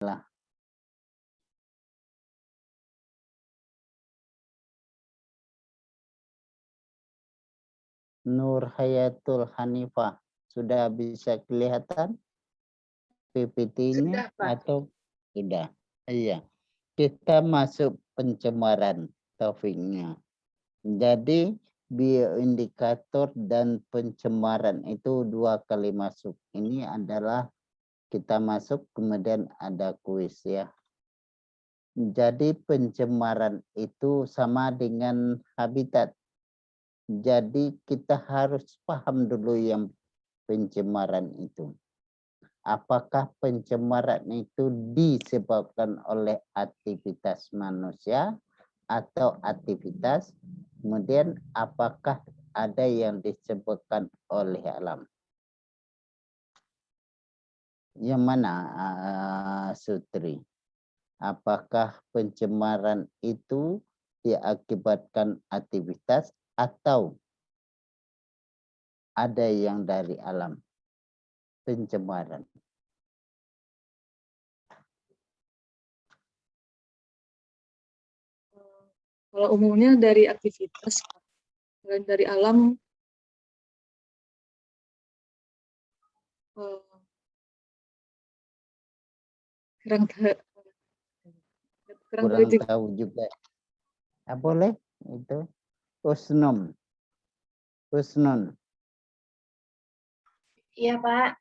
lah. Nur Hayatul Hanifah. Sudah bisa kelihatan PPT-nya atau tidak? Iya. Kita masuk pencemaran topiknya. Jadi bioindikator dan pencemaran itu dua kali masuk. Ini adalah kita masuk kemudian ada kuis ya. Jadi pencemaran itu sama dengan habitat. Jadi kita harus paham dulu yang pencemaran itu. Apakah pencemaran itu disebabkan oleh aktivitas manusia atau aktivitas, kemudian apakah ada yang disebabkan oleh alam? Yang mana, Sutri? Apakah pencemaran itu diakibatkan aktivitas atau ada yang dari alam? Pencemaran. Kalau umumnya dari aktivitas, dari alam, kurang tahu juga. Boleh itu Usnun. Iya, Pak.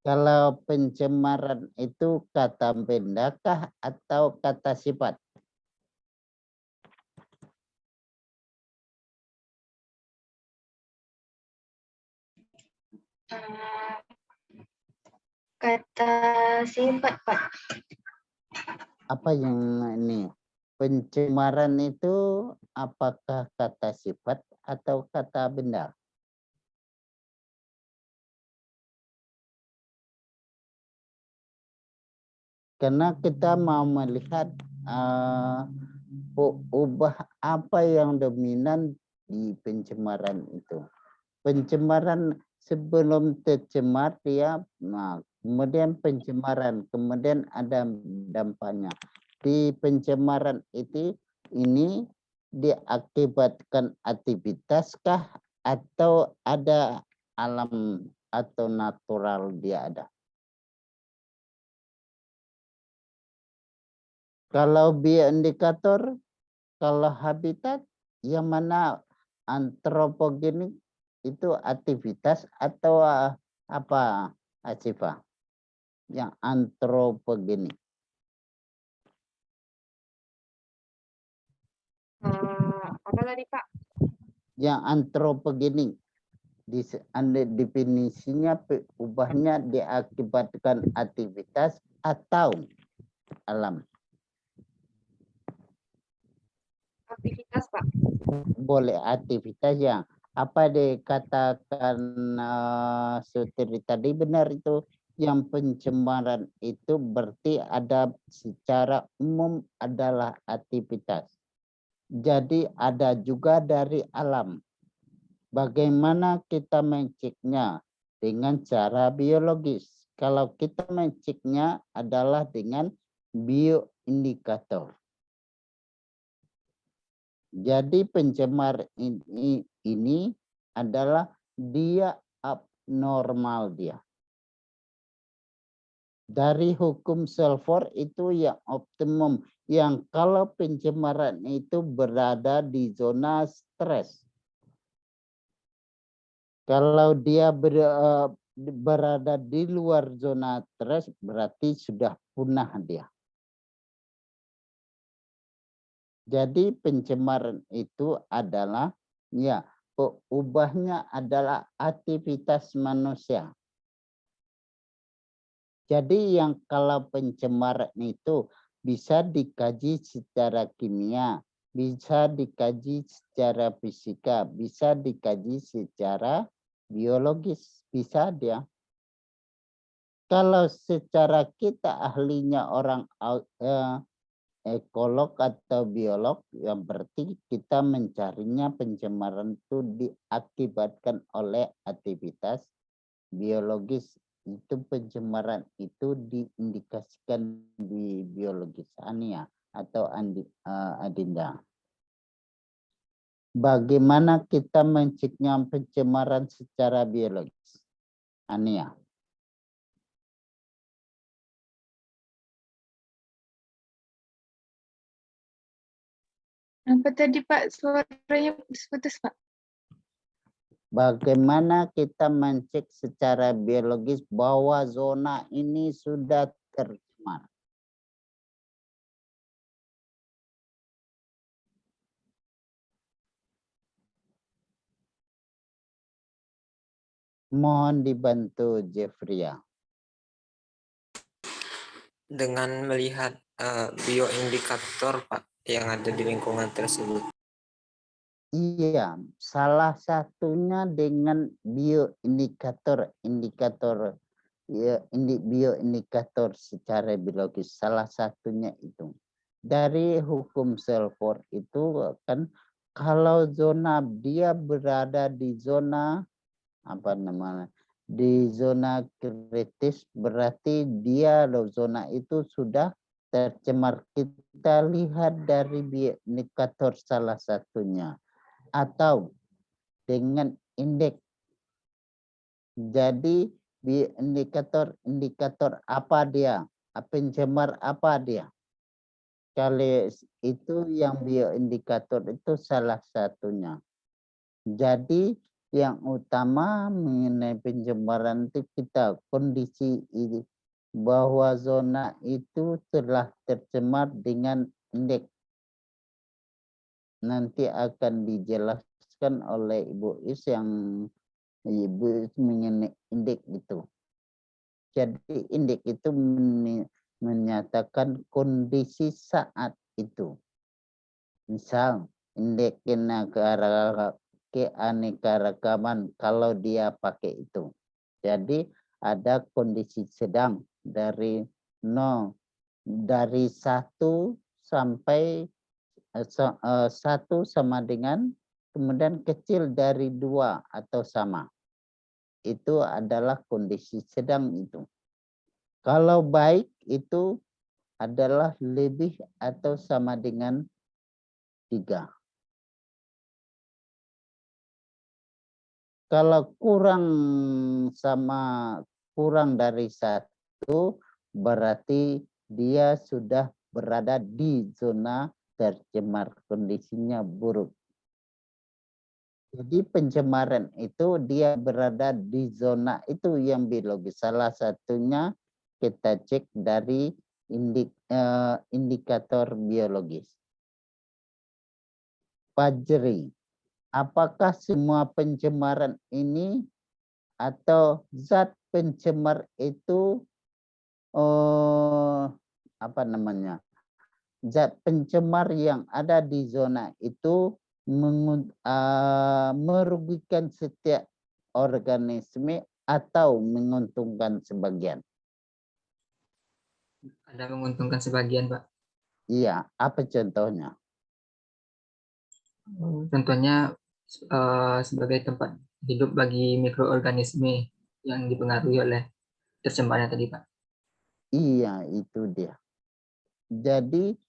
Kalau pencemaran itu kata bendakah atau kata sifat? Kata sifat, Pak. Apa yang ini? Pencemaran itu apakah kata sifat atau kata benda? Karena kita mau melihat ubah apa yang dominan di pencemaran itu. Pencemaran sebelum tercemar dia, nah, kemudian pencemaran, kemudian ada dampaknya. Di pencemaran itu ini diakibatkan aktivitas kah atau ada alam atau natural dia ada? Kalau bioindikator, kalau habitat, yang mana antropogenik itu aktivitas atau apa, Asifa? Yang antropogenik. Apa tadi, Pak? Yang antropogenik. Definisinya ubahnya diakibatkan aktivitas atau alam. Aktivitas, Pak. Boleh aktivitas yang apa dikatakan Sutri tadi benar itu, yang pencemaran itu berarti ada secara umum adalah aktivitas. Jadi ada juga dari alam. Bagaimana kita menceknya? Dengan cara biologis. Kalau kita menceknya adalah dengan bioindikator. Jadi pencemar ini adalah dia abnormal dia. Dari hukum Sulfur itu yang optimum, yang kalau pencemaran itu berada di zona stres. Kalau dia berada di luar zona stres berarti sudah punah dia. Jadi pencemaran itu adalah ya ubahnya adalah aktivitas manusia. Jadi yang kalau pencemaran itu bisa dikaji secara kimia, bisa dikaji secara fisika, bisa dikaji secara biologis, bisa dia. Kalau secara kita ahlinya orang ekolog atau biolog, yang berarti kita mencarinya pencemaran itu diakibatkan oleh aktivitas biologis itu pencemaran itu diindikasikan di biologis Ania atau Adinda. Bagaimana kita mencegah pencemaran secara biologis? Ania. Apa tadi Pak? Suaranya putus-putus Pak. Bagaimana kita mencek secara biologis bahwa zona ini sudah tercemar? Mohon dibantu Jeffria. Dengan melihat bioindikator Pak yang ada di lingkungan tersebut. Iya, salah satunya dengan bioindikator, bioindikator secara biologis. Salah satunya itu. Dari hukum Selford itu kan kalau zona dia berada di zona apa namanya? Di zona kritis berarti dia zona itu sudah tercemar. Kita lihat dari bioindikator salah satunya atau dengan indeks. Jadi indikator apa dia? Pencemar apa dia? Kalau itu yang bioindikator itu salah satunya. Jadi yang utama mengenai pencemaran itu kita kondisi ini bahwa zona itu telah tercemar dengan indeks. Nanti akan dijelaskan oleh Ibu Is yang Ibu Is mengenai indeks itu. Jadi indeks itu menyatakan kondisi saat itu. Misal indeks keanekaragaman kalau dia pakai itu. Jadi ada kondisi sedang dari 0 dari 1 sampai 1 sama dengan kemudian kecil dari 2 atau sama. Itu adalah kondisi sedang itu. Kalau baik itu adalah lebih atau sama dengan 3. Kalau kurang dari 1 berarti dia sudah berada di zona tercemar, kondisinya buruk. Jadi pencemaran itu dia berada di zona itu yang biologis. Salah satunya kita cek dari indikator biologis. Fajri, apakah semua pencemaran ini atau zat pencemar itu apa namanya? Zat pencemar yang ada di zona itu merugikan setiap organisme atau menguntungkan sebagian? Ada menguntungkan sebagian Pak. Iya, apa contohnya? Contohnya sebagai tempat hidup bagi mikroorganisme yang dipengaruhi oleh tercemarnya tadi Pak. Iya, itu dia. Jadi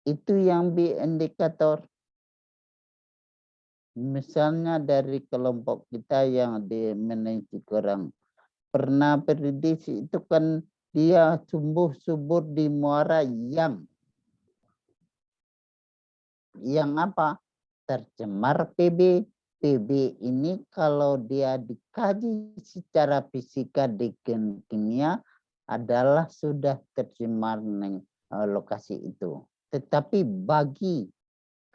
itu yang indikator. Misalnya dari kelompok kita yang dimensi kurang pernah prediksi itu kan dia tumbuh subur di muara yang apa? Tercemar PB. PB ini kalau dia dikaji secara fisika di kimia adalah sudah tercemar lokasi itu. Tetapi bagi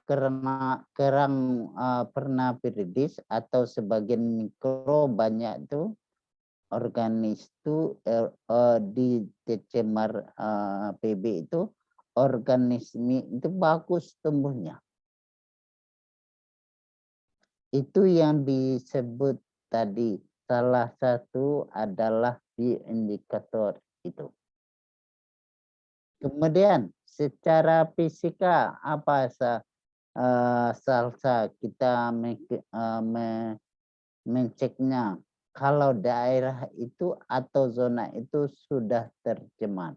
kerang pernapiridis atau sebagian mikro banyak itu organis itu di tercemar PB itu organisme itu bagus tumbuhnya. Itu yang disebut tadi salah satu adalah bioindikator itu. Kemudian secara fisika apa salsa kita menceknya kalau daerah itu atau zona itu sudah tercemar.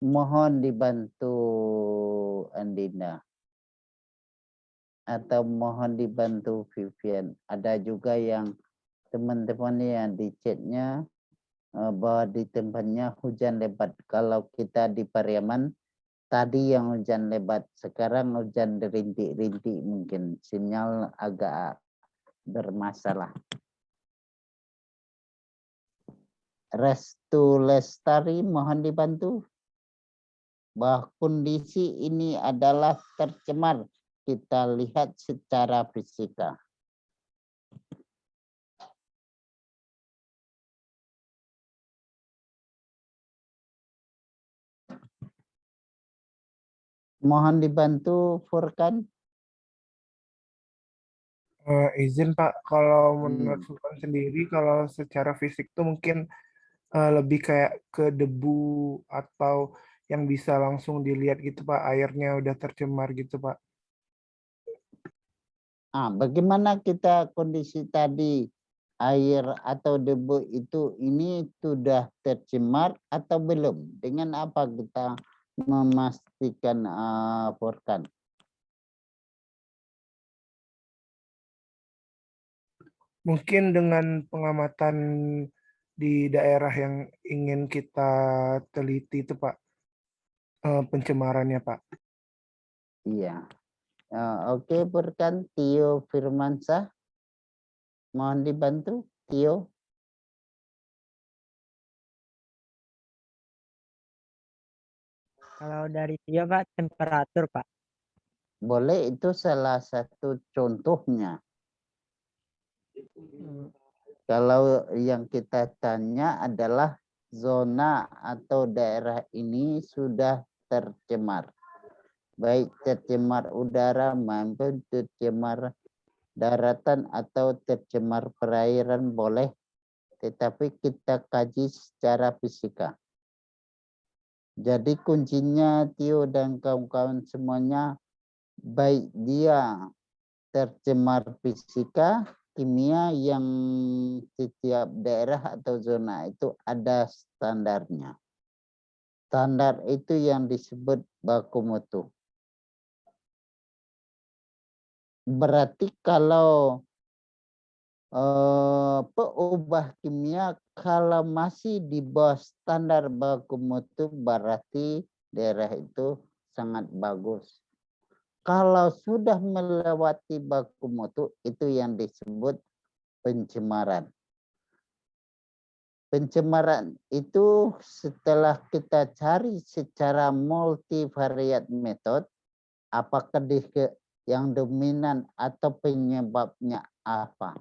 Mohon dibantu Andina. Atau mohon dibantu Vivian. Ada juga yang teman-teman yang di chatnya bahwa di tempatnya hujan lebat. Kalau kita di Pariaman, tadi yang hujan lebat, sekarang hujan rintik-rintik mungkin. Sinyal agak bermasalah. Restu Lestari, mohon dibantu. Bahwa kondisi ini adalah tercemar. Kita lihat secara fisika. Mohon dibantu Furkan. Izin Pak, kalau menurut Furkan sendiri, kalau secara fisik tuh mungkin lebih kayak ke debu atau yang bisa langsung dilihat gitu Pak, airnya udah tercemar gitu Pak. Bagaimana kita kondisi tadi air atau debu itu ini sudah tercemar atau belum? Dengan apa kita memastikan Furkan? Mungkin dengan pengamatan di daerah yang ingin kita teliti itu Pak, pencemarannya Pak. Iya. Oke, Furkan. Tio Firmansyah. Mohon dibantu, Tio. Kalau dari Tio Pak, temperatur Pak. Boleh, itu salah satu contohnya. Kalau yang kita tanya adalah zona atau daerah ini sudah tercemar. Baik tercemar udara maupun tercemar daratan atau tercemar perairan boleh. Tetapi kita kaji secara fisika. Jadi kuncinya Tio dan kawan-kawan semuanya, baik dia tercemar fisika, kimia yang setiap daerah atau zona itu ada standarnya. Standar itu yang disebut baku mutu. Berarti kalau peubah kimia kalau masih di bawah standar baku mutu berarti daerah itu sangat bagus. Kalau sudah melewati baku mutu itu yang disebut pencemaran. Pencemaran itu setelah kita cari secara multivariat metode, apakah yang dominan atau penyebabnya apa?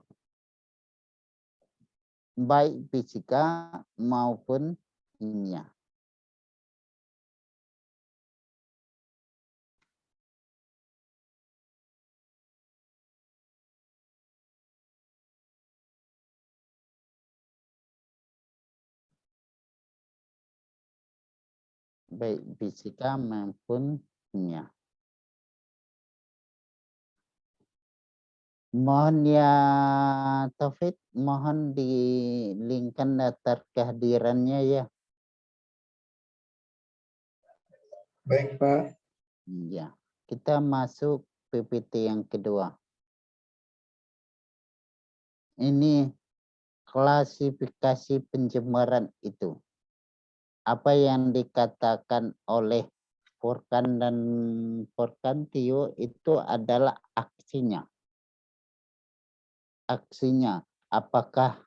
Baik fisika maupun kimia. Baik fisika maupun kimia. Mohon ya Taufik, mohon di-linkkan daftar kehadirannya ya. Baik Pak. Ya, kita masuk PPT yang kedua. Ini klasifikasi pencemaran itu. Apa yang dikatakan oleh Furkan dan Furkan Tio itu adalah aksinya. Aksinya, apakah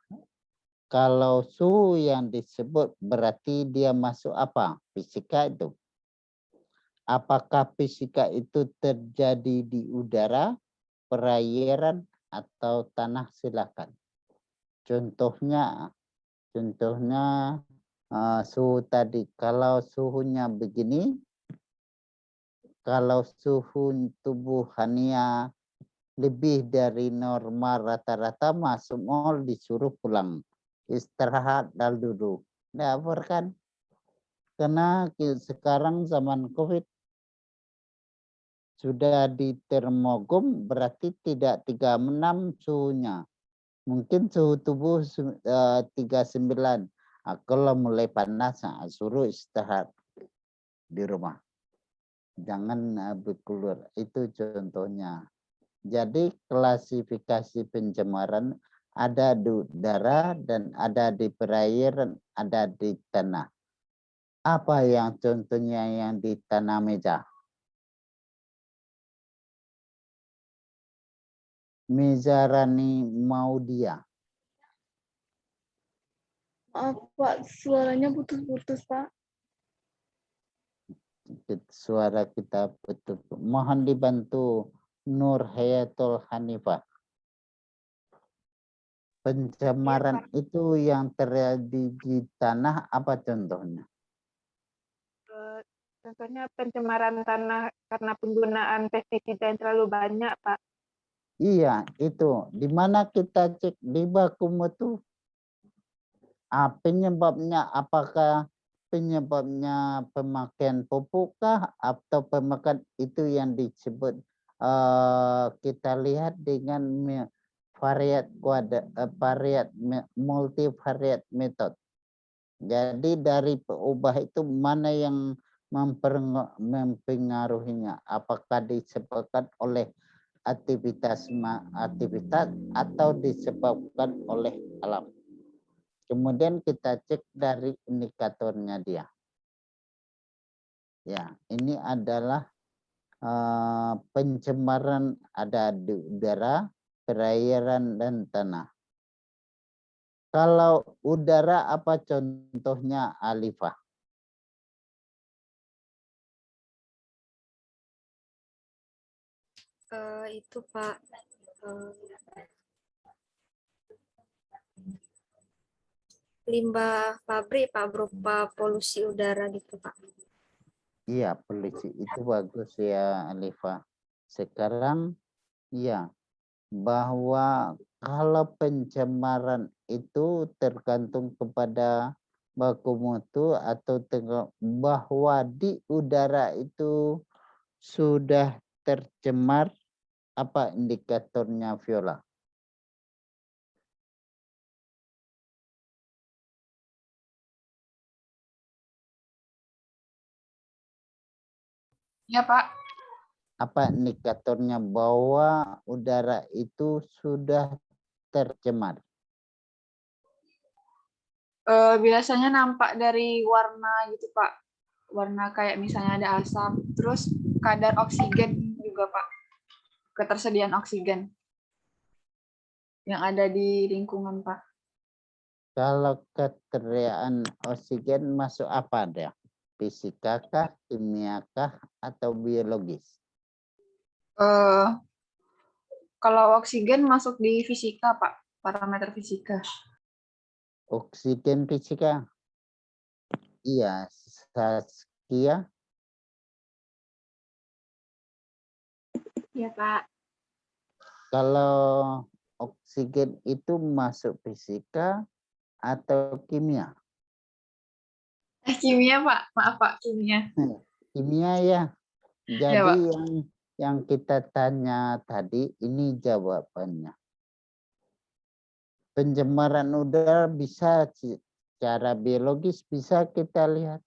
kalau suhu yang disebut berarti dia masuk apa? Fisika itu. Apakah fisika itu terjadi di udara, perairan, atau tanah? Silakan. Contohnya suhu tadi. Kalau suhunya begini, kalau suhu tubuh Hania lebih dari normal rata-rata, masuk mall disuruh pulang. Istirahat dan duduk. Dapur kan? Karena sekarang zaman COVID sudah di termogum, berarti tidak 36 suhunya. Mungkin suhu tubuh 39. Kalau mulai panas, suruh istirahat di rumah. Jangan berkeluar. Itu contohnya. Jadi klasifikasi pencemaran ada di udara dan ada di perairan, ada di tanah. Apa yang contohnya yang di tanah meja? Mezarani Maudia. Maaf Pak, suaranya putus-putus Pak. Suara kita betul. Mohon dibantu Nur Hayatul Hanifah. Pencemaran itu yang terjadi di tanah apa contohnya? Contohnya pencemaran tanah karena penggunaan pestisida yang terlalu banyak, Pak. Iya, itu. Di mana kita cek di baku mutu? Penyebabnya apakah penyebabnya pemakaian pupukkah atau pemakaian itu yang disebut kita lihat dengan multivariat method. Jadi dari peubah itu mana yang mempengaruhinya? Apakah disebabkan oleh aktivitas atau disebabkan oleh alam? Kemudian kita cek dari indikatornya dia. Ya, ini adalah pencemaran ada di udara, perairan, dan tanah. Kalau udara apa contohnya, Alifah? Itu Pak, limbah pabrik Pak, berupa polusi udara gitu Pak. Iya, polusi itu bagus ya, Alifah. Sekarang ya, bahwa kalau pencemaran itu tergantung kepada baku mutu atau bahwa di udara itu sudah tercemar, apa indikatornya, Viola? Ya Pak. Apa indikatornya bahwa udara itu sudah tercemar? Biasanya nampak dari warna gitu Pak. Warna kayak misalnya ada asap. Terus kadar oksigen juga Pak. Ketersediaan oksigen yang ada di lingkungan Pak. Kalau ketersediaan oksigen masuk apa dia? Fisika kah, kimia kah, atau biologis? Kalau oksigen masuk di fisika Pak, parameter fisika. Oksigen fisika? Iya, Saskia. Iya Pak. Kalau oksigen itu masuk fisika atau kimia? Kimia Pak, maaf Pak, kimia. Kimia ya. Ya, Jadi Pak. yang kita tanya tadi, ini jawabannya. Pencemaran udara bisa secara biologis bisa kita lihat.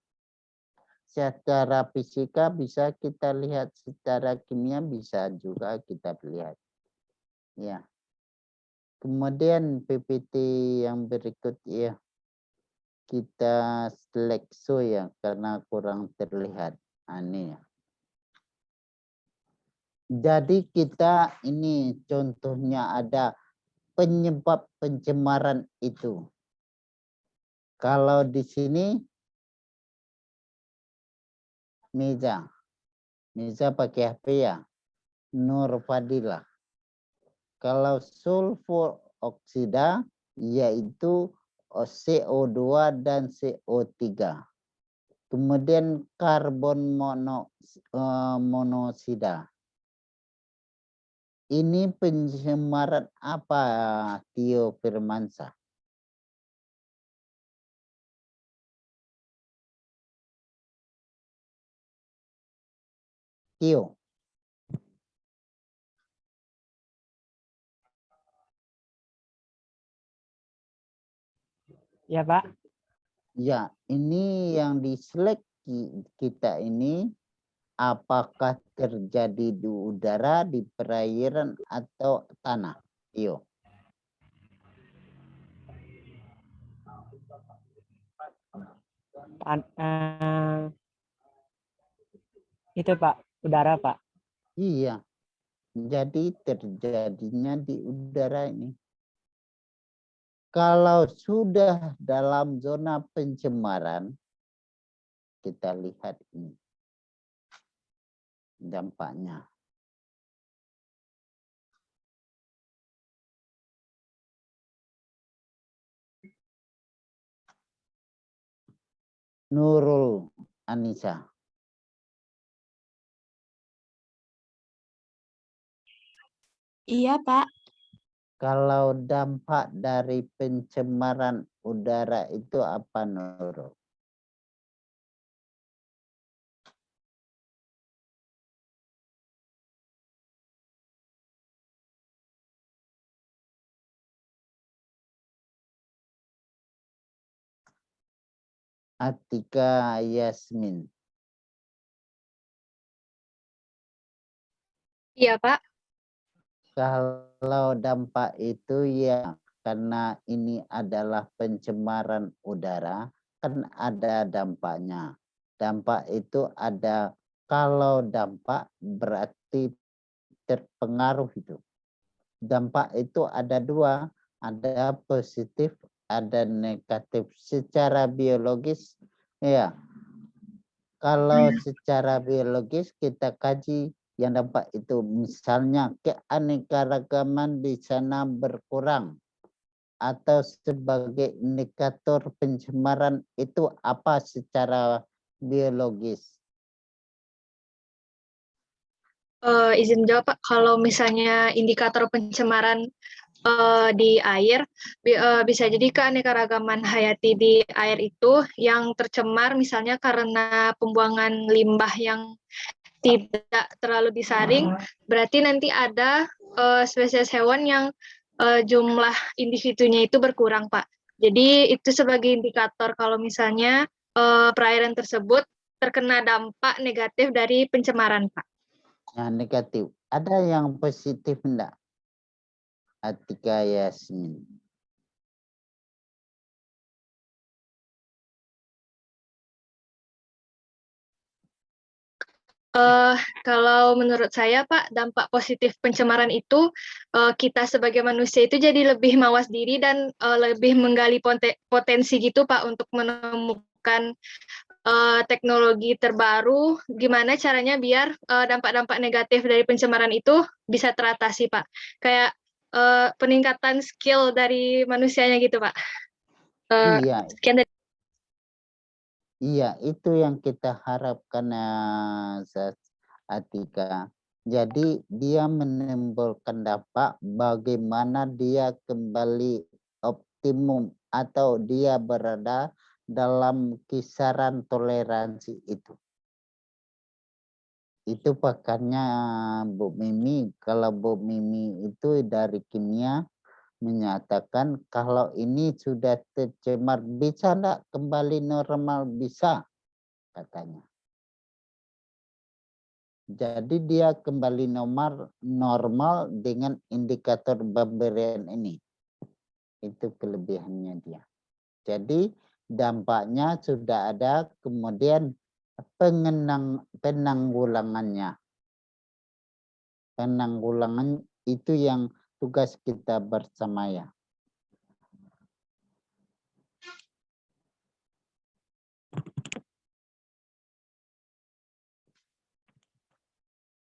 Secara fisika bisa kita lihat, secara kimia bisa juga kita lihat. Ya. Kemudian PPT yang berikut ya. Kita selekso ya karena kurang terlihat. Ini ya. Jadi kita ini contohnya ada penyebab pencemaran itu. Kalau di sini Meza pakai HP ya. Nur Fadilah. Kalau sulfur oksida yaitu CO2 dan CO3. Kemudian karbon monoksida. Ini pencemaran apa, Tio Firmansyah? Tio. Ya, Pak. Ya, ini yang di slide kita ini apakah terjadi di udara, di perairan, atau tanah? Tio. Itu, Pak. Udara, Pak. Iya, jadi terjadinya di udara ini. Kalau sudah dalam zona pencemaran, kita lihat ini dampaknya. Nurul Anissa. Iya, Pak. Kalau dampak dari pencemaran udara itu apa, Nurul? Atika Yasmin. Iya, Pak. Kalau dampak itu ya karena ini adalah pencemaran udara, kan ada dampaknya. Dampak itu ada, kalau dampak berarti terpengaruh itu. Dampak itu ada dua, ada positif, ada negatif. Secara biologis, ya. Kalau secara biologis kita kaji yang dampak itu, misalnya keanekaragaman di sana berkurang, atau sebagai indikator pencemaran itu apa secara biologis? Izin jawab, Pak. Kalau misalnya indikator pencemaran di air, bisa jadi keanekaragaman hayati di air itu yang tercemar misalnya karena pembuangan limbah yang tidak terlalu disaring, berarti nanti ada spesies hewan yang jumlah individunya itu berkurang, Pak. Jadi itu sebagai indikator kalau misalnya perairan tersebut terkena dampak negatif dari pencemaran, Pak. Nah, negatif. Ada yang positif enggak? Atika Yasmin. Kalau menurut saya, Pak, dampak positif pencemaran itu kita sebagai manusia itu jadi lebih mawas diri dan lebih menggali potensi gitu, Pak, untuk menemukan teknologi terbaru. Gimana caranya biar dampak-dampak negatif dari pencemaran itu bisa teratasi, Pak. Kayak peningkatan skill dari manusianya gitu, Pak. Iya. Sekian dari Iya, itu yang kita harapkan, Atika. Jadi dia menimbulkan dampak bagaimana dia kembali optimum atau dia berada dalam kisaran toleransi itu. Itu pakarnya Bu Mimi. Kalau Bu Mimi itu dari kimia menyatakan kalau ini sudah tercemar, bisa enggak kembali normal? Bisa, katanya. Jadi dia kembali normal dengan indikator pemberian ini. Itu kelebihannya dia. Jadi dampaknya sudah ada, kemudian penanggulangannya. Penanggulangan itu yang tugas kita bersama ya.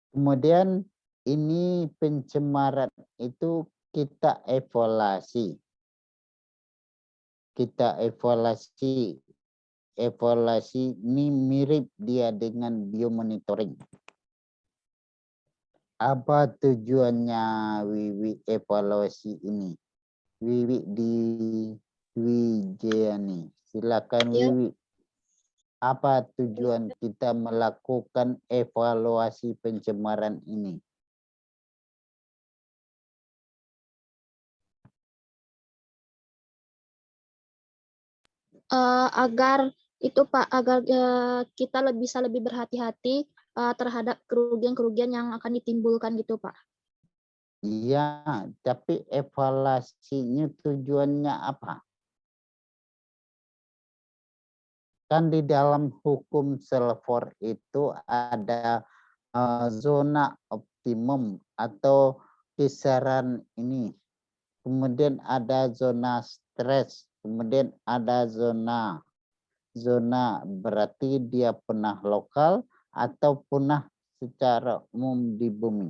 Kemudian ini pencemaran itu kita evaluasi. Kita evaluasi evaluasi ini mirip dia dengan biomonitoring. Apa tujuannya Wiwi evaluasi ini? Wiwi di Wijayani. Silakan Ya. Wiwi. Apa tujuan kita melakukan evaluasi pencemaran ini? Agar itu Pak, agar kita bisa lebih berhati-hati terhadap kerugian-kerugian yang akan ditimbulkan gitu Pak. Iya, tapi evaluasinya tujuannya apa? Kan di dalam hukum Selfor itu ada zona optimum atau kisaran ini. Kemudian ada zona stres, kemudian ada zona berarti dia punah lokal atau punah secara umum di bumi.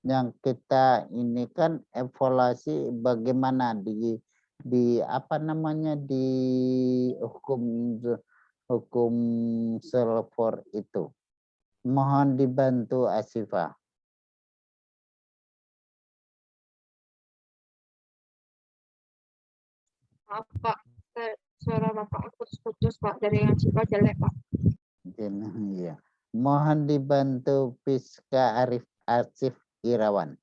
Yang kita ini kan evaluasi bagaimana di apa namanya di hukum Selfor itu. Mohon dibantu Asifah. Maaf Pak, suara Bapak putus-putus Pak, dari yang Cipa jelek Pak. Iya. Mohon dibantu Piska Asif Irawan.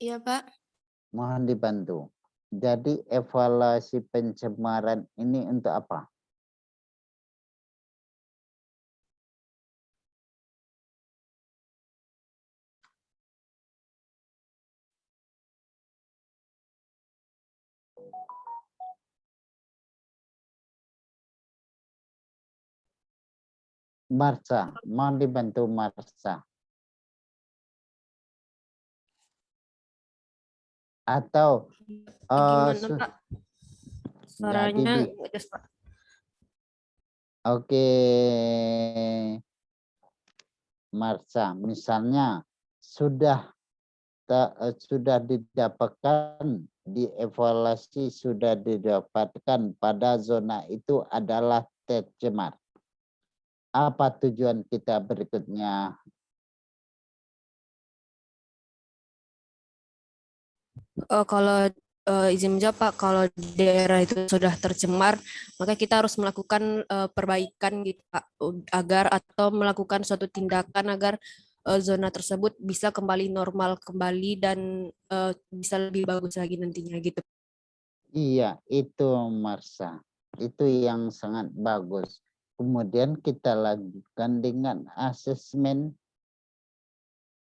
Iya, Pak. Mohon dibantu. Jadi evaluasi pencemaran ini untuk apa? Marsha, mohon dibantu Marsha. Atau Gimana, Pak? Suaranya jadi ngedes, Pak. Oke, Marsha, misalnya sudah didapatkan dievaluasi sudah didapatkan pada zona itu adalah tercemar. Apa tujuan kita berikutnya? Kalau izin menjawab Pak, kalau daerah itu sudah tercemar, maka kita harus melakukan perbaikan gitu Pak, agar atau melakukan suatu tindakan agar zona tersebut bisa kembali normal kembali dan bisa lebih bagus lagi nantinya gitu. Iya, itu Marsha. Itu yang sangat bagus. Kemudian kita lanjutkan dengan asesmen.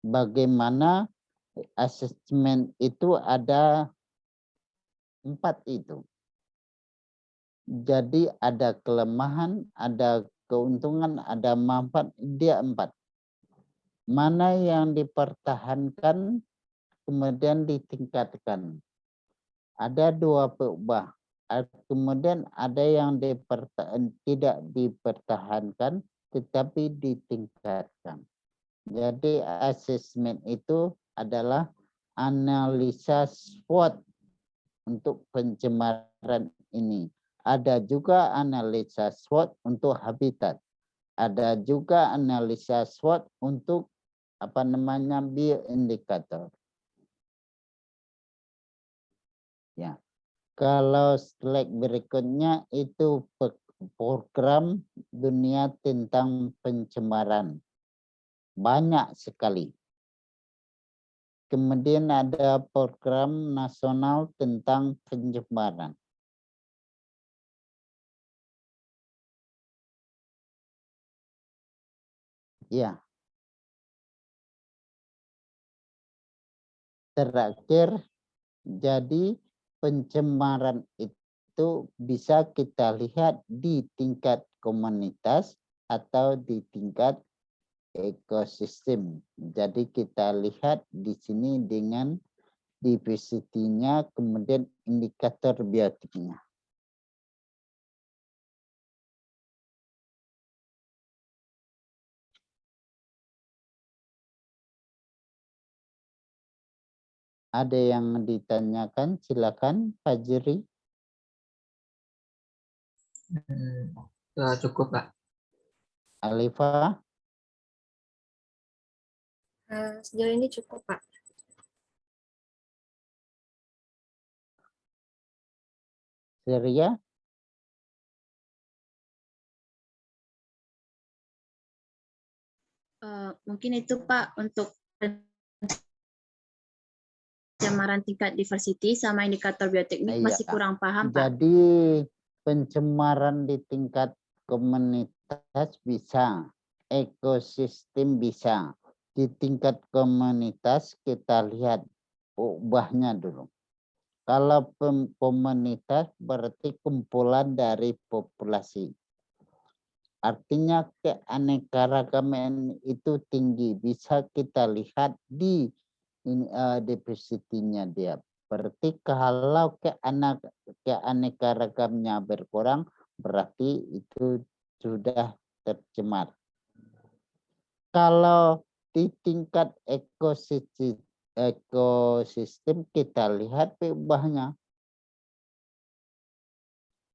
Bagaimana asesmen itu ada 4 itu. Jadi ada kelemahan, ada keuntungan, ada manfaat, dia 4. Mana yang dipertahankan, kemudian ditingkatkan. Ada 2 peubah. Kemudian ada yang tidak dipertahankan, tetapi ditingkatkan. Jadi asesmen itu adalah analisa SWOT untuk pencemaran ini. Ada juga analisa SWOT untuk habitat. Ada juga analisa SWOT untuk bioindikator. Ya. Kalau slide berikutnya itu program dunia tentang pencemaran. Banyak sekali. Kemudian ada program nasional tentang pencemaran. Ya. Terakhir, jadi pencemaran itu bisa kita lihat di tingkat komunitas atau di tingkat ekosistem. Jadi kita lihat di sini dengan diversity-nya, kemudian indikator biotiknya. Ada yang ditanyakan, silakan Pak Jiri. Cukup, Pak. Alifa, Sejauh ini cukup, Pak. Syria, Mungkin itu Pak untuk pencemaran tingkat diversity sama indikator bioteknik iya. masih kurang paham Pak. Jadi pencemaran di tingkat komunitas bisa, ekosistem bisa. Di tingkat komunitas kita lihat ubahnya dulu. Kalau komunitas berarti kumpulan dari populasi. Artinya keanekaragaman itu tinggi. Bisa kita lihat di diversity-nya dia. Berarti kalau keanekaragamannya berkurang, berarti itu sudah tercemar. Kalau di tingkat ekosistem kita lihat perubahannya.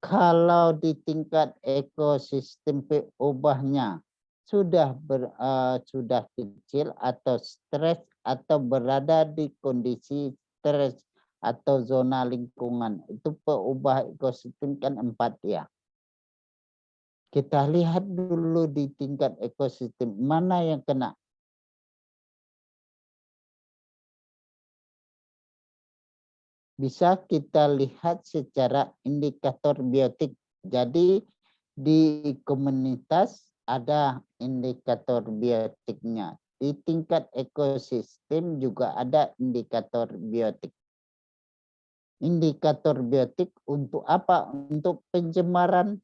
Kalau di tingkat ekosistem perubahannya sudah kecil atau stres atau berada di kondisi stres atau zona lingkungan, itu perubahan ekosistem kan 4 ya. Kita lihat dulu di tingkat ekosistem mana yang kena. Bisa kita lihat secara indikator biotik. Jadi di komunitas ada indikator biotiknya. Di tingkat ekosistem juga ada indikator biotik. Indikator biotik untuk apa? Untuk pencemaran.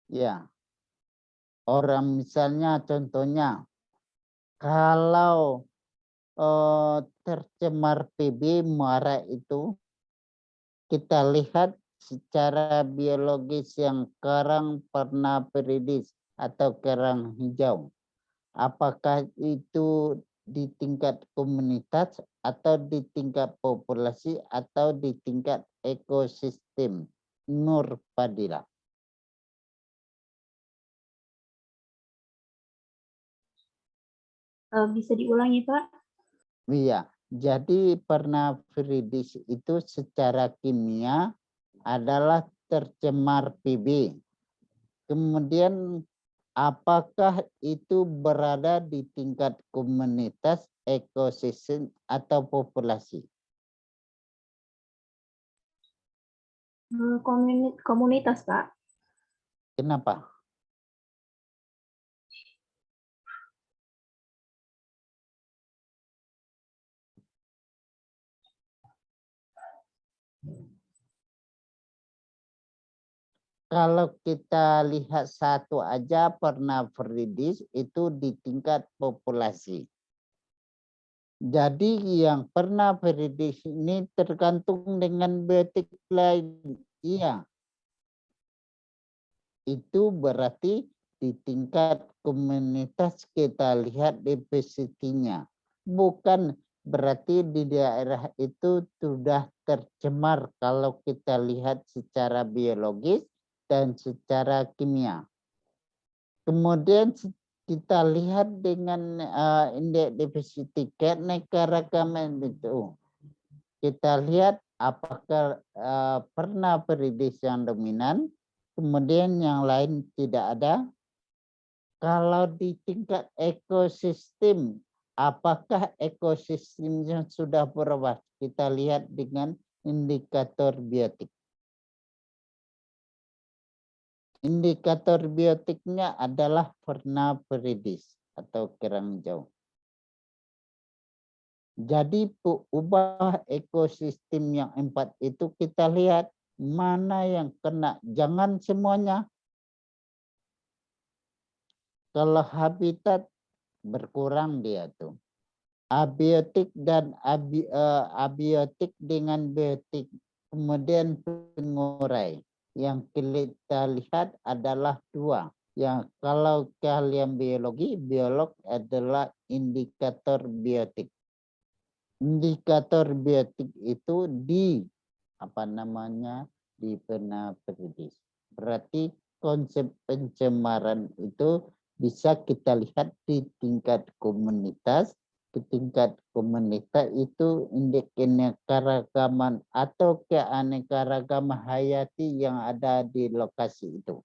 Ya. Orang misalnya contohnya kalau tercemar PB muara itu kita lihat secara biologis yang karang pernaperidis atau kerang hijau. Apakah itu di tingkat komunitas atau di tingkat populasi atau di tingkat ekosistem? Nur Fadila. Bisa diulangi Pak? Iya, jadi pernafiridis itu secara kimia adalah tercemar PB. Kemudian apakah itu berada di tingkat komunitas, ekosistem, atau populasi? Komunitas Pak. Kenapa? Kalau kita lihat satu aja pernafiridis itu di tingkat populasi. Jadi yang pernafiridis ini tergantung dengan biotik lain. Iya. Itu berarti di tingkat komunitas kita lihat diversity-nya. Bukan berarti di daerah itu sudah tercemar kalau kita lihat secara biologis dan secara kimia. Kemudian kita lihat dengan indeks diversity keanekaragaman itu. Kita lihat apakah pernafiridis yang dominan, kemudian yang lain tidak ada. Kalau di tingkat ekosistem, apakah ekosistemnya sudah berubah? Kita lihat dengan indikator biotik. Indikator biotiknya adalah pernafiridis atau kerang hijau. Jadi ubah ekosistem yang 4 itu kita lihat mana yang kena. Jangan semuanya. Kalau habitat berkurang dia tuh. Abiotik dan abiotik dengan biotik. Kemudian pengurai. Yang kita lihat adalah 2. Yang kalau kalian biologi, biolog adalah indikator biotik. Indikator biotik itu di di pena periodis. Berarti konsep pencemaran itu bisa kita lihat di tingkat komunitas. Di tingkat komunitas itu indeks keanekaragaman atau keanekaragaman hayati yang ada di lokasi itu.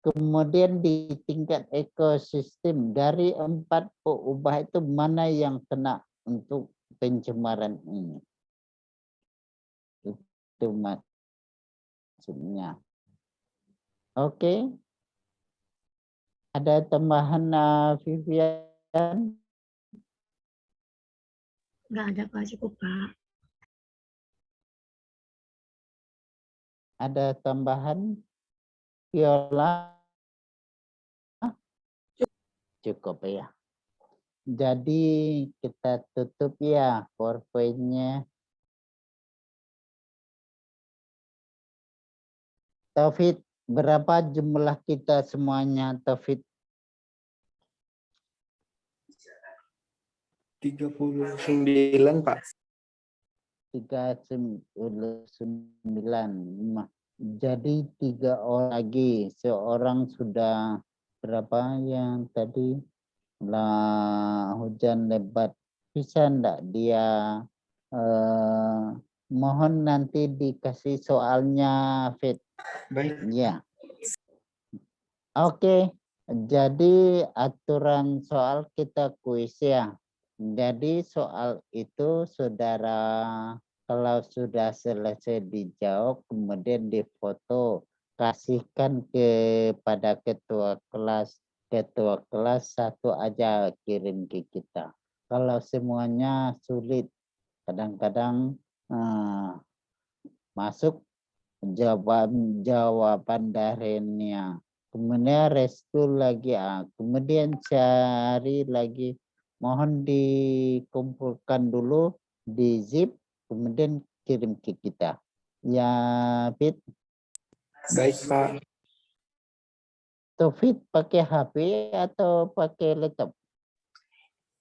Kemudian di tingkat ekosistem, dari 4 peubah itu mana yang kena untuk pencemaran ini? Itu maksudnya. Oke. Ada tambahan Vivian? Nggak ada Pak, cukup Pak. Ada tambahan Viola? Cukup ya. Jadi kita tutup ya PowerPoint-nya. Taufik, berapa jumlah kita semuanya, Taufik? 39, Pak. 39. Jadi 3 orang lagi. Seorang sudah berapa yang tadi? Lah hujan lebat. Bisa enggak dia mohon nanti dikasih soalnya, Fit. Baik. Ya. Oke. Jadi aturan soal kita kuis ya. Jadi soal itu saudara kalau sudah selesai dijawab kemudian difoto kasihkan kepada ketua kelas. Ketua kelas satu aja kirim ke kita. Kalau semuanya sulit kadang-kadang masuk jawaban darinya. Kemudian rescue lagi, kemudian cari lagi, mohon dikumpulkan dulu di zip, kemudian kirim ke kita. Ya, Fit. Baik, Pak. Fit pakai HP atau pakai laptop?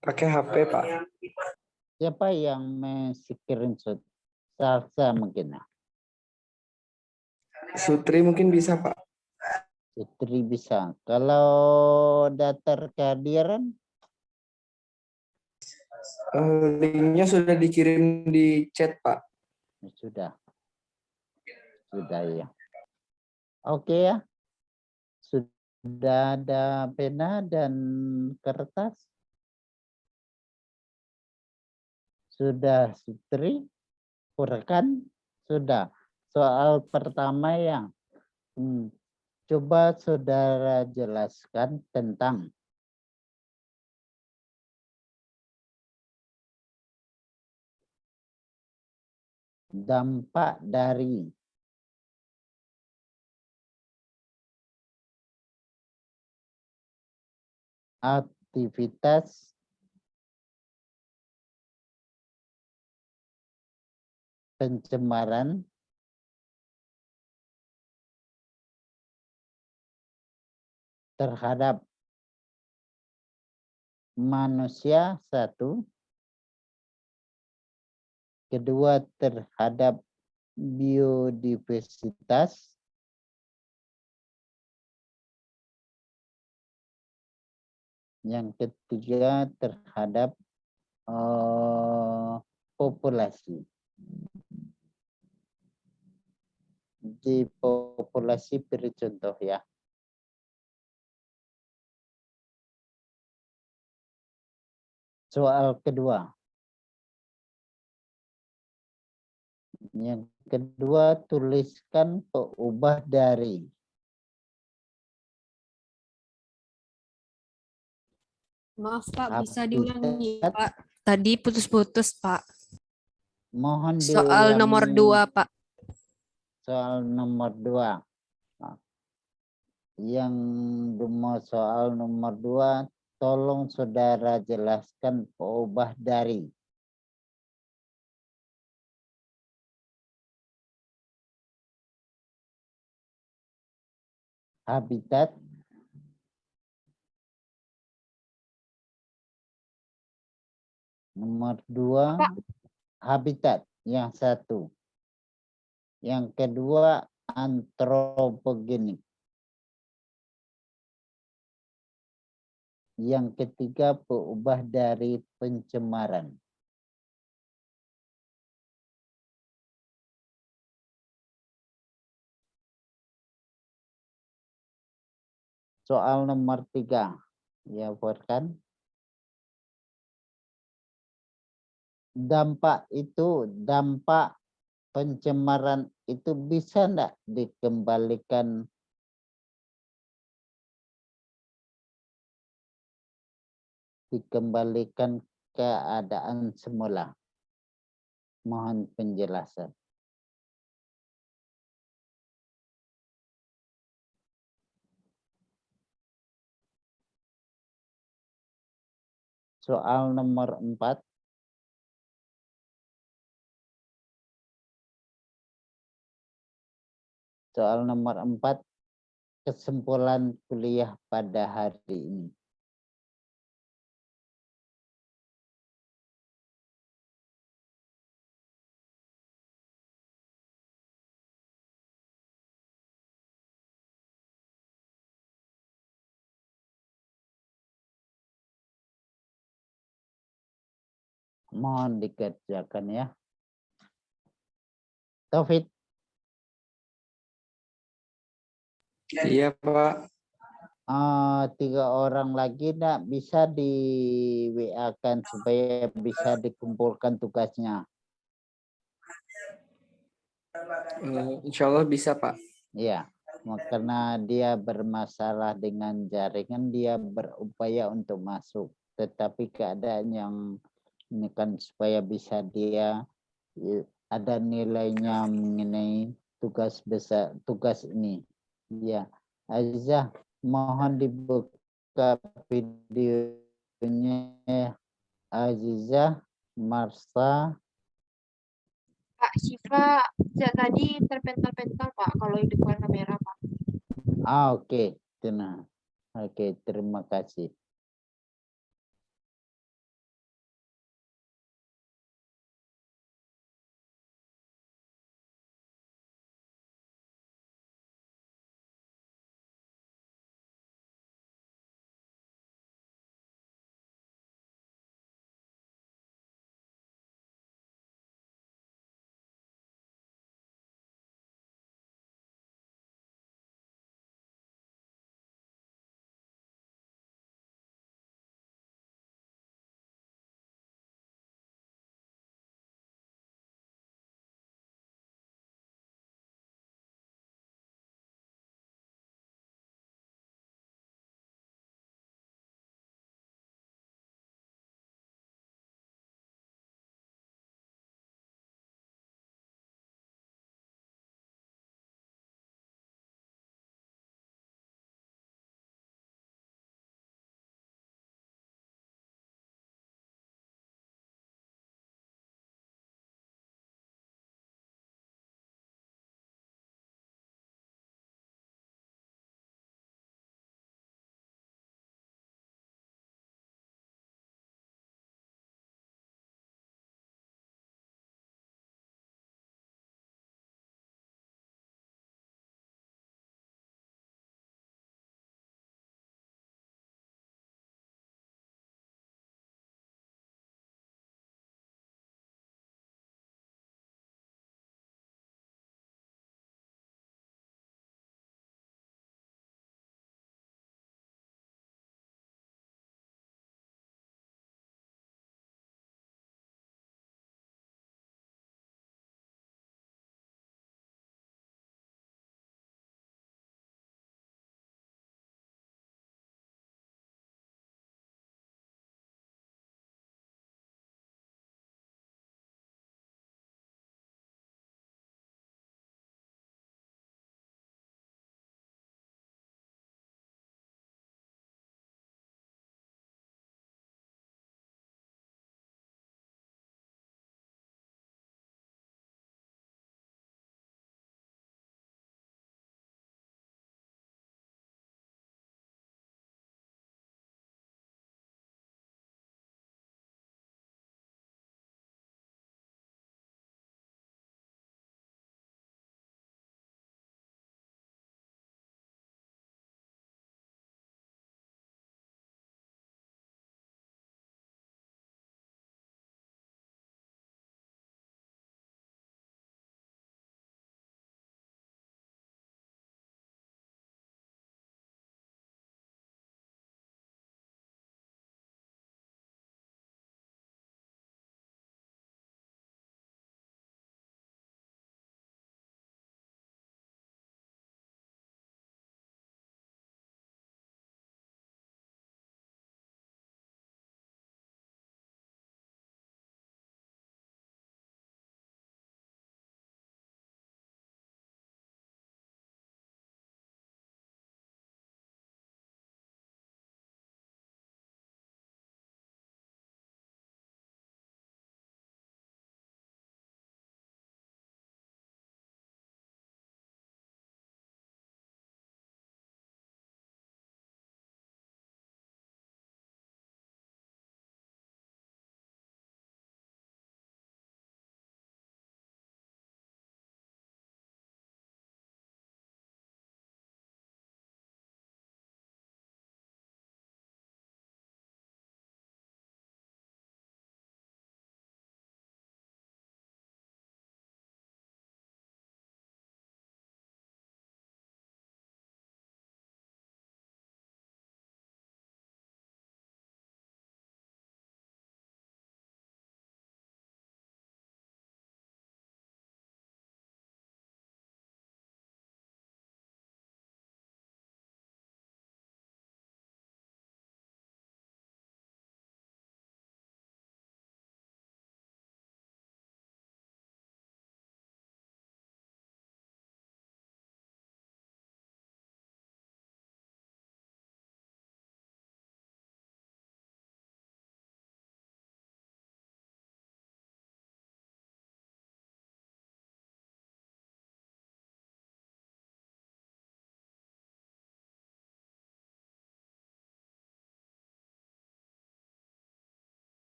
Pakai HP, Pak. Siapa yang screenshot? Salsa mungkin. Sutri mungkin bisa, Pak. Sutri bisa. Kalau daftar kehadiran? Linknya sudah dikirim di chat, Pak. Sudah. Sudah ya. Oke ya. Sudah ada pena dan kertas? Sudah, Sutri? Rekan? Sudah. Soal pertama ya. Coba saudara jelaskan tentang dampak dari aktivitas pencemaran terhadap manusia, satu. Kedua, terhadap biodiversitas. Yang ketiga, terhadap populasi. Di populasi beri contoh ya. Soal kedua. Yang kedua, tuliskan peubah dari. Maaf Pak, bisa Habitat. diulangi Pak. Tadi putus-putus Pak. Mohon Soal nomor diulangi. 2 Pak. Soal nomor 2. Yang soal nomor 2, tolong saudara jelaskan peubah dari. Habitat. Nomor 2, habitat yang satu. Yang kedua antropogenik. Yang ketiga peubah dari pencemaran. Soal nomor 3. Ya, Furkan. Dampak pencemaran itu bisa enggak dikembalikan keadaan semula? Mohon penjelasan. Soal nomor 4. Soal nomor 4. Kesimpulan kuliah pada hari ini. Mohon dikerjakan ya. Taufik. Iya, Pak. 3 orang lagi enggak bisa di WA-kan supaya bisa dikumpulkan tugasnya. Insya Allah bisa, Pak. Ya, karena dia bermasalah dengan jaringan, dia berupaya untuk masuk. Tetapi keadaan yang ini kan supaya bisa dia ada nilainya mengenai tugas ini. Ya, Azizah, mohon dibuka videonya. Azizah, Marsa. Pak Syifa, tadi terpental-pental Pak kalau di depan kamera Pak. Oke, tenang. Oke, terima kasih.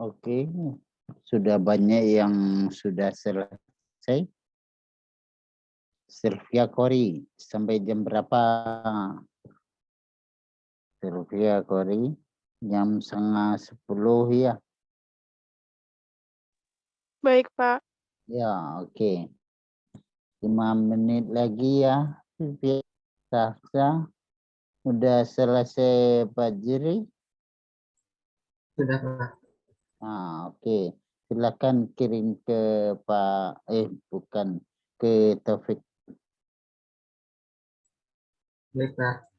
Oke, sudah banyak yang sudah selesai. Sylvia Kori, sampai jam berapa? Sylvia Kori, jam 9:30 ya. Baik, Pak. Ya, oke. 5 menit lagi ya. Sylvia Sahsa, udah selesai Pak Jiri? Sudah, Pak. Oke. Silakan kirim ke Pak, bukan, ke Taufik. Baik, Pak.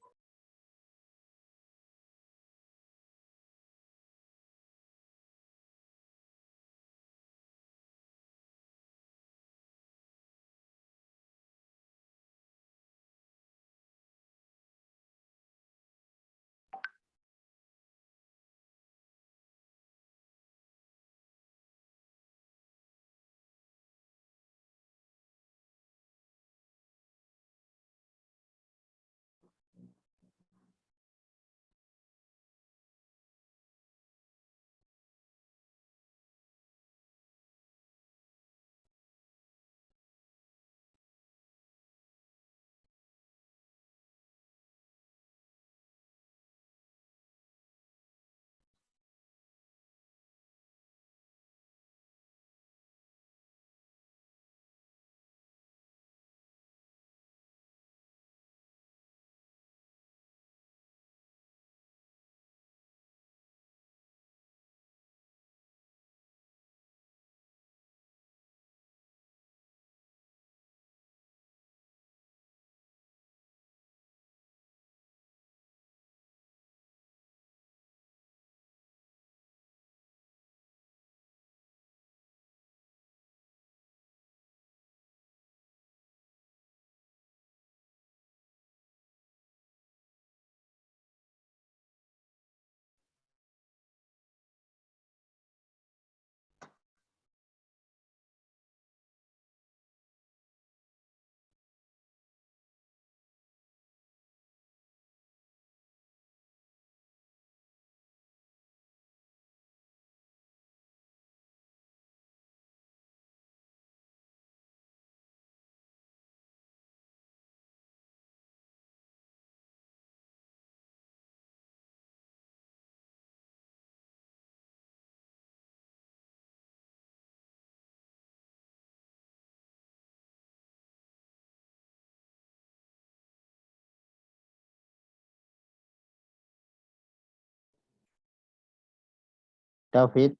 Taufik.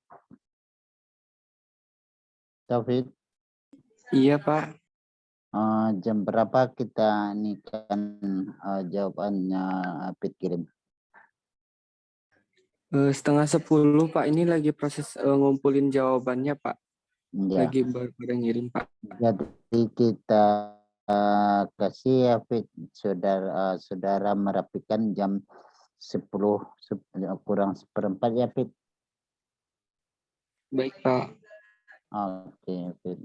Taufik. Iya, Pak. Jam berapa kita nikahkan jawabannya Apit kirim? 9:30, Pak. Ini lagi proses ngumpulin jawabannya, Pak. Ya. Lagi baru ngirim, Pak. Jadi kita kasih Apit saudara merapikan jam 10 kurang seperempat ya Apit. Baik, Pak. Oke, Apit.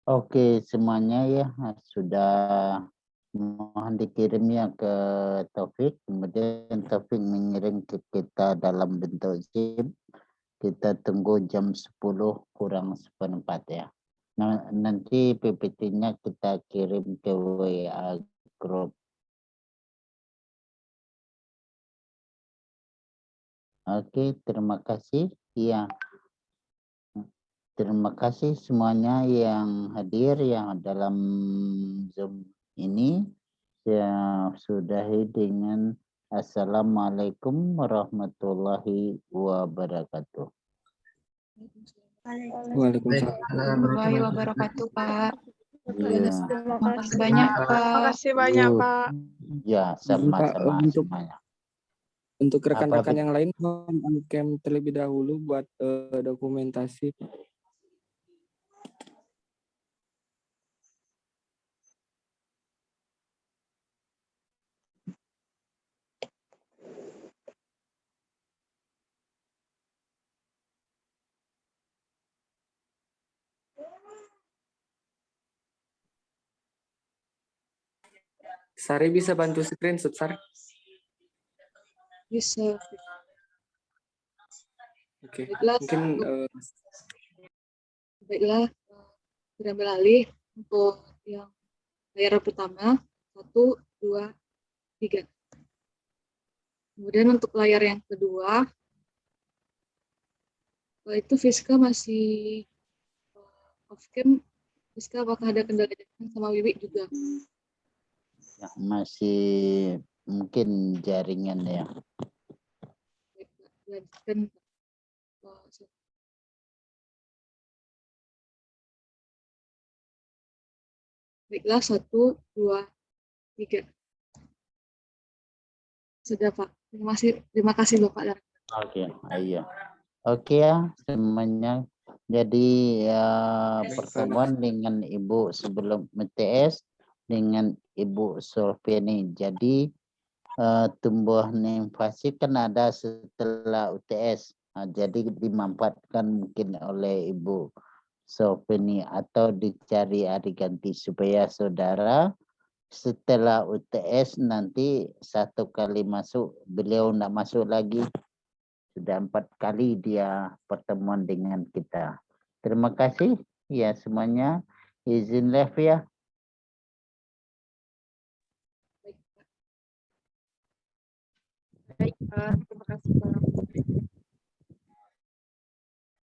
Oke, semuanya ya sudah mohon dikirimnya ke Taufik, kemudian Taufik mengirim ke kita dalam bentuk zip. Kita tunggu jam 10 kurang seperempat ya. Nah, nanti PPT-nya kita kirim ke WA group. Oke, terima kasih. Ya, terima kasih semuanya yang hadir yang dalam Zoom ini. Saya sudahi dengan Assalamualaikum warahmatullahi wabarakatuh. Waalaikumsalam. Warahmatullahi wabarakatuh, Pak. Ya, Terima kasih banyak, Pak. Makasih banyak, Yuk. Pak. Ya, Pak, sama-sama untuk semuanya. rekan-rekan Fit? yang lain mohon on-cam terlebih dahulu buat dokumentasi. Sari bisa bantu screenshot, Sari? Bisa. Oke, Baiklah, mungkin baiklah. Berambil alih untuk yang layar pertama, 1, 2, 3. Kemudian untuk layar yang kedua, itu Fiska masih off cam. Fiska apakah ada kendala jaringan sama Wiwi juga? Ya, masih mungkin jaringan ya. Baik, Pak. Lanjutkan. Baiklah, 1, 2, 3. Sudah, Pak. Terima kasih Bapak. Oke, ayo. Oke ya semuanya. Jadi ya pertemuan dengan Ibu sebelum MTS dengan Ibu Solviani. Jadi tumbuh invasi kan ada setelah UTS. Jadi dimanfaatkan mungkin oleh Ibu Solviani atau dicari hari ganti supaya saudara setelah UTS nanti 1 kali masuk beliau tidak masuk lagi. Sudah 4 kali dia pertemuan dengan kita. Terima kasih ya semuanya. Izin live ya. Baik, terima kasih Pak.